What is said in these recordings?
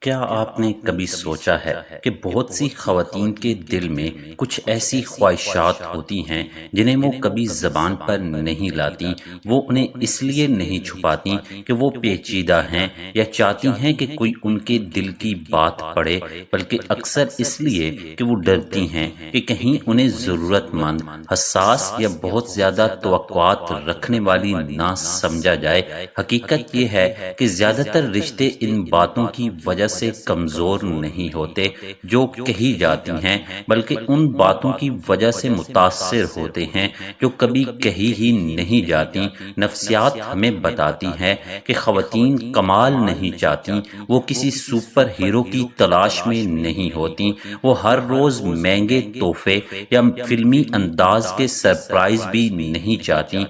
کیا آپ نے کبھی سوچا ہے کہ بہت سی خواتین کے دل میں کچھ ایسی خواہشات ہوتی ہیں جنہیں وہ کبھی زبان پر نہیں لاتی؟ وہ انہیں اس لیے نہیں چھپاتی کہ وہ پیچیدہ ہیں یا چاہتی ہیں کہ کوئی ان کے دل کی بات پڑھے، بلکہ اکثر اس لیے کہ وہ ڈرتی ہیں کہ کہیں انہیں ضرورت مند، حساس یا بہت زیادہ توقعات رکھنے والی نہ سمجھا جائے۔ حقیقت یہ ہے کہ زیادہ تر رشتے ان باتوں کی وجہ سے کمزور نہیں ہوتے جو کہی جاتی ہیں، بلکہ ان باتوں کی وجہ سے متاثر ہوتے ہیں جو کبھی کہی ہی نہیں جاتی۔ نفسیات ہمیں بتاتی ہے کہ خواتین کمال نہیں چاہتی، وہ کسی سپر ہیرو کی تلاش میں نہیں ہوتی، وہ ہر روز مہنگے تحفے یا فلمی انداز کے سرپرائز بھی نہیں چاہتی۔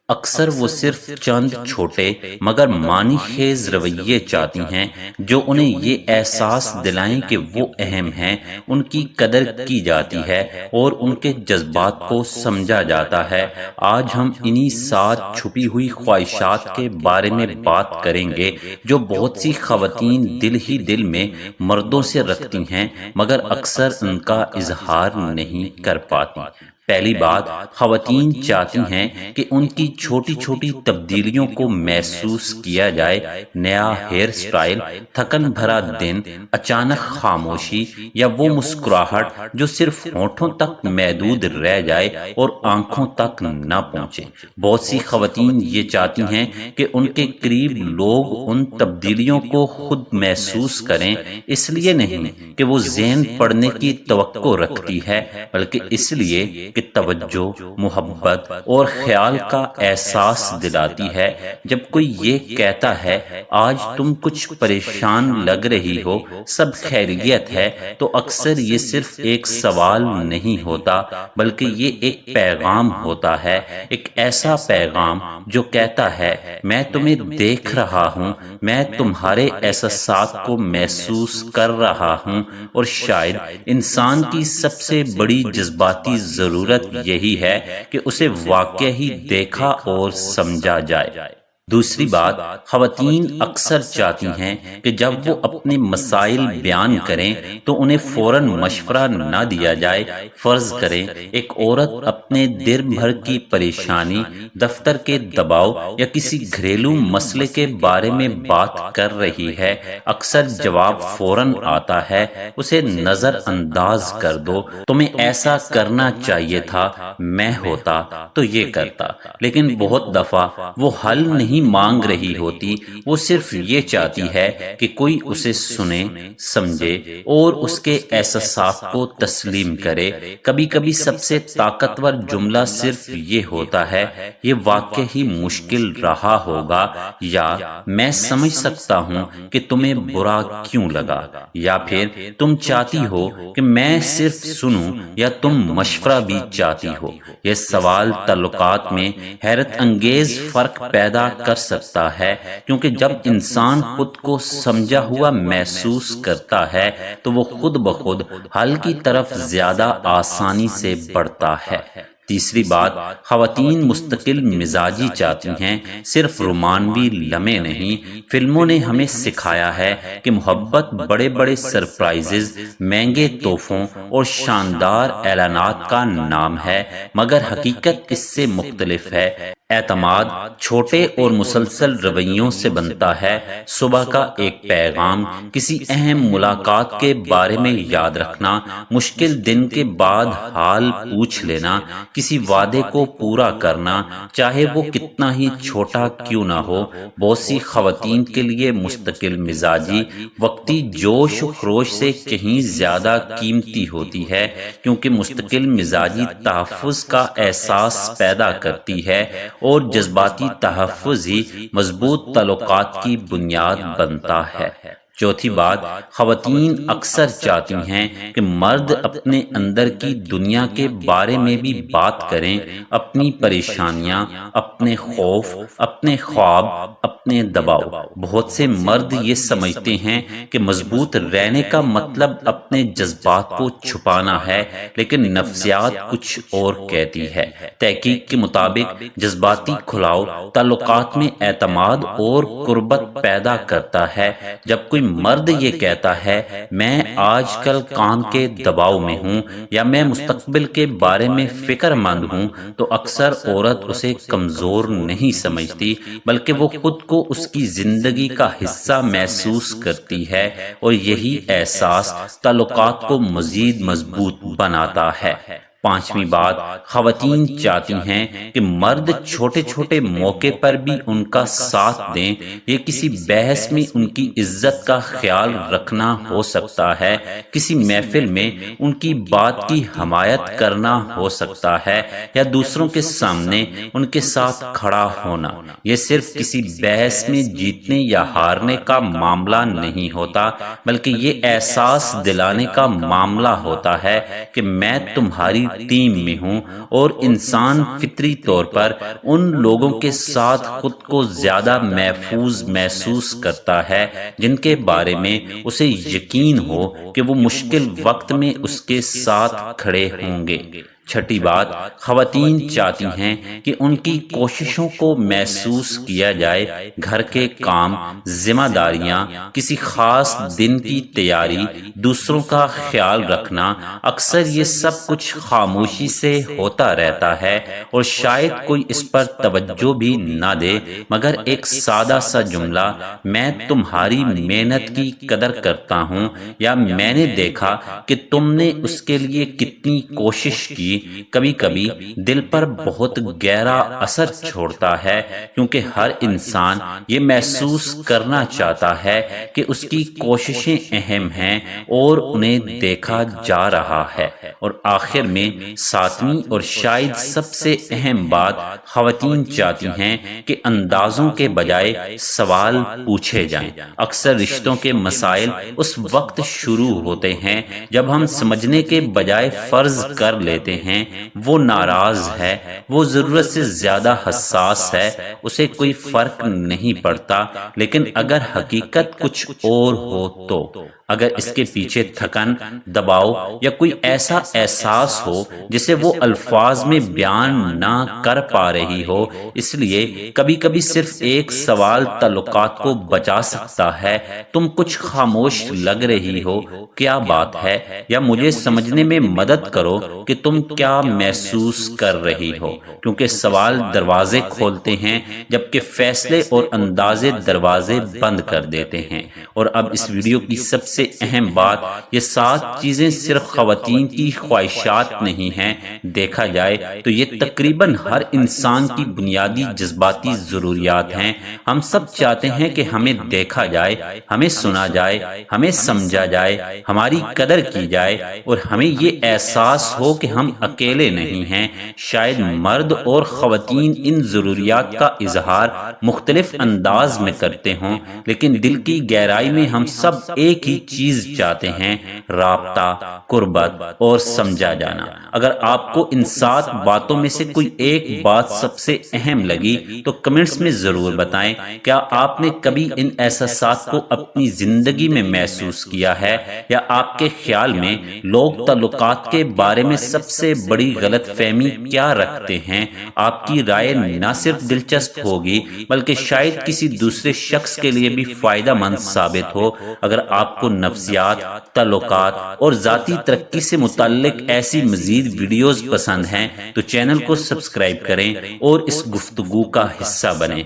اکثر وہ صرف چند چھوٹے مگر معنی خیز رویے چاہتی ہیں جو انہیں یہ احساس دلائیں کہ وہ اہم ہیں، ان کی قدر کی جاتی ہے اور ان کے جذبات کو سمجھا جاتا ہے۔ آج ہم انہی سات چھپی ہوئی خواہشات کے بارے میں بات کریں گے جو بہت سی خواتین دل ہی دل میں مردوں سے رکھتی ہیں مگر اکثر ان کا اظہار نہیں کر پاتی۔ پہلی بات، خواتین چاہتی ہیں کہ ان کی چھوٹی چھوٹی تبدیلیوں کو محسوس کیا جائے۔ نیا ہیئر سٹائل، تھکن بھرا دن، اچانک خاموشی یا وہ مسکراہٹ جو صرف ہونٹوں تک محدود رہ جائے اور آنکھوں تک نہ پہنچے۔ بہت سی خواتین یہ چاہتی ہیں کہ ان کے قریب لوگ ان تبدیلیوں کو خود محسوس کریں، اس لیے نہیں کہ وہ ذہن پڑھنے کی توقع رکھتی ہے، بلکہ اس لیے کہ توجہ، محبت اور خیال کا احساس دلاتی ہے۔ جب کوئی یہ کہتا ہے آج تم کچھ پریشان لگ رہی ہو، سب خیریت ہے، تو اکثر یہ صرف ایک سوال نہیں ہوتا بلکہ یہ ایک پیغام ہوتا ہے، ایک ایسا پیغام جو کہتا ہے میں تمہیں دیکھ رہا ہوں، میں تمہارے احساسات کو محسوس کر رہا ہوں۔ اور شاید انسان کی سب سے بڑی جذباتی ضرورت یہی ہے کہ اسے واقعی دیکھا اور سمجھا جائے۔ دوسری بات، خواتین اکثر چاہتی ہیں کہ جب وہ اپنے مسائل بیان کریں تو انہیں فوراً مشورہ نہ دیا جائے۔ فرض کریں ایک عورت اپنے دن بھر کی پریشانی، دفتر کے دباؤ یا کسی گھریلو مسئلے کے بارے میں بات کر رہی ہے، اکثر جواب فوراً آتا ہے اسے نظر انداز کر دو، تمہیں ایسا کرنا چاہیے تھا، میں ہوتا تو یہ کرتا۔ لیکن بہت دفعہ وہ حل نہیں مانگ رہی ہوتی، وہ صرف یہ چاہتی ہے کہ کوئی اسے سنے، سمجھے اور اس کے احساسات کو تسلیم کرے۔ کبھی کبھی سب سے طاقتور جملہ صرف یہ ہوتا ہے یہ واقعی مشکل رہا ہوگا، یا میں سمجھ سکتا ہوں کہ تمہیں برا کیوں لگا، یا پھر تم چاہتی ہو کہ میں صرف سنوں یا تم مشورہ بھی چاہتی ہو۔ یہ سوال تعلقات میں حیرت انگیز فرق پیدا کر سکتا ہے، کیونکہ جب انسان خود کو سمجھا ہوا محسوس کرتا ہے تو وہ خود بخود حل کی طرف زیادہ آسانی سے بڑھتا ہے۔ تیسری بات، خواتین مستقل مزاجی چاہتی ہیں، صرف رومانوی لمحے نہیں۔ فلموں نے ہمیں سکھایا ہے کہ محبت بڑے بڑے سرپرائزز، مہنگے تحفوں اور شاندار اعلانات کا نام ہے، مگر حقیقت اس سے مختلف ہے۔ اعتماد چھوٹے اور مسلسل رویوں سے بنتا ہے۔ صبح کا ایک پیغام، کسی اہم ملاقات کے بارے میں یاد رکھنا، مشکل دن کے بعد حال پوچھ لینا، کسی وعدے کو پورا کرنا، چاہے وہ کتنا ہی چھوٹا کیوں نہ ہو۔ بہت سی خواتین کے لیے مستقل مزاجی وقتی جوش و خروش سے کہیں زیادہ قیمتی ہوتی ہے، کیونکہ مستقل مزاجی تحفظ کا احساس پیدا کرتی ہے اور جذباتی تحفظ ہی مضبوط تعلقات کی بنیاد بنتا ہے۔ چوتھی بات، خواتین اکثر چاہتی ہیں کہ مرد اپنے اندر کی دنیا کے بارے میں بھی بات کریں، اپنی پریشانیاں، اپنے خوف، اپنے خواب، اپنے دباؤ۔ بہت سے مرد یہ سمجھتے ہیں کہ مضبوط رہنے کا مطلب اپنے جذبات کو چھپانا ہے، لیکن نفسیات کچھ اور کہتی ہے۔ تحقیق کے مطابق جذباتی کھلاؤ تعلقات میں اعتماد اور قربت پیدا کرتا ہے۔ جب کوئی مرد یہ کہتا ہے میں آج کل کام کے دباؤ میں ہوں یا میں مستقبل کے بارے میں فکر مند ہوں تو اکثر عورت اسے کمزور نہیں سمجھتی بلکہ وہ خود کو اس کی زندگی کا حصہ محسوس کرتی ہے اور یہی احساس تعلقات کو مزید مضبوط بناتا ہے۔ پانچویں بات، خواتین چاہتی ہیں کہ مرد چھوٹے چھوٹے موقع پر بھی ان کا ساتھ دیں۔ یہ کسی بحث میں ان کی عزت کا خیال رکھنا ہو سکتا ہے، کسی محفل میں ان کی بات کی حمایت کرنا ہو سکتا ہے یا دوسروں کے سامنے ان کے ساتھ کھڑا ہونا۔ یہ صرف کسی بحث میں جیتنے یا ہارنے کا معاملہ نہیں ہوتا بلکہ یہ احساس دلانے کا معاملہ ہوتا ہے کہ میں تمہاری ٹیم میں ہوں، اور انسان فطری طور پر ان لوگوں کے ساتھ خود کو زیادہ محفوظ محسوس کرتا ہے جن کے بارے میں اسے یقین ہو کہ وہ مشکل وقت میں اس کے ساتھ کھڑے ہوں گے۔ چھٹی بات، خواتین چاہتی ہیں کہ ان کی کوششوں کو محسوس کیا جائے۔ گھر کے کام، ذمہ داریاں، کسی خاص دن کی تیاری، دوسروں کا خیال رکھنا، اکثر یہ سب کچھ خاموشی سے ہوتا رہتا ہے اور شاید کوئی اس پر توجہ بھی نہ دے، مگر ایک سادہ سا جملہ میں تمہاری محنت کی قدر کرتا ہوں یا میں نے دیکھا کہ تم نے اس کے لیے کتنی کوشش کی، کبھی کبھی دل پر بہت گہرا اثر چھوڑتا ہے، کیونکہ ہر انسان یہ محسوس کرنا چاہتا ہے کہ اس کی کوششیں اہم ہیں اور انہیں دیکھا جا رہا ہے۔ اور آخر میں ساتویں اور شاید سب سے اہم بات، خواتین چاہتی ہیں کہ اندازوں کے بجائے سوال پوچھے جائیں۔ اکثر رشتوں کے مسائل اس وقت شروع ہوتے ہیں جب ہم سمجھنے کے بجائے فرض کر لیتے ہیں وہ ناراض ہے، وہ ضرورت سے زیادہ حساس ہے، اسے کوئی فرق نہیں پڑتا۔ لیکن اگر حقیقت کچھ اور ہو تو اگر اس کے پیچھے تھکن، دباؤ یا کوئی ایسا احساس ہو جسے وہ الفاظ میں بیان نہ کر پا رہی ہو، اس لیے کبھی کبھی صرف ایک سوال تعلقات کو بچا سکتا ہے۔ تم کچھ خاموش لگ رہی ہو، کیا بات ہے؟ یا مجھے سمجھنے میں مدد کرو کہ تم کیا محسوس کر رہی ہو، کیونکہ سوال دروازے کھولتے ہیں جبکہ فیصلے اور اندازے دروازے بند کر دیتے ہیں۔ اور اب اس ویڈیو کی سب سے اہم بات، یہ 7 چیزیں صرف خواتین کی خواہشات نہیں ہیں، دیکھا جائے تو یہ تقریباً ہر انسان کی بنیادی جذباتی ضروریات ہیں۔ ہم سب چاہتے ہیں کہ ہمیں دیکھا جائے، ہمیں سنا جائے، ہمیں سمجھا جائے، ہماری قدر کی جائے اور ہمیں یہ احساس ہو کہ ہم اکیلے نہیں ہیں۔ شاید مرد اور خواتین ان ضروریات کا اظہار مختلف انداز میں کرتے ہوں، لیکن دل کی گہرائی میں ہم سب ایک ہی چیز چاہتے ہیں، رابطہ، قربت اور سمجھا جانا۔ اگر آپ کو ان 7 باتوں میں سے کوئی ایک بات سب سے اہم لگی تو کمنٹس میں ضرور بتائیں۔ کیا آپ نے کبھی ان احساسات کو اپنی زندگی میں محسوس کیا ہے، یا آپ کے خیال میں لوگ تعلقات کے بارے میں سب سے بڑی غلط فہمی کیا رکھتے ہیں؟ آپ کی رائے نہ صرف دلچسپ ہوگی بلکہ شاید کسی دوسرے شخص کے لیے بھی فائدہ مند ثابت ہو۔ اگر آپ کو نفسیات، تعلقات اور ذاتی ترقی سے متعلق ایسی مزید ویڈیوز پسند ہیں تو چینل کو سبسکرائب کریں اور اس گفتگو کا حصہ بنیں۔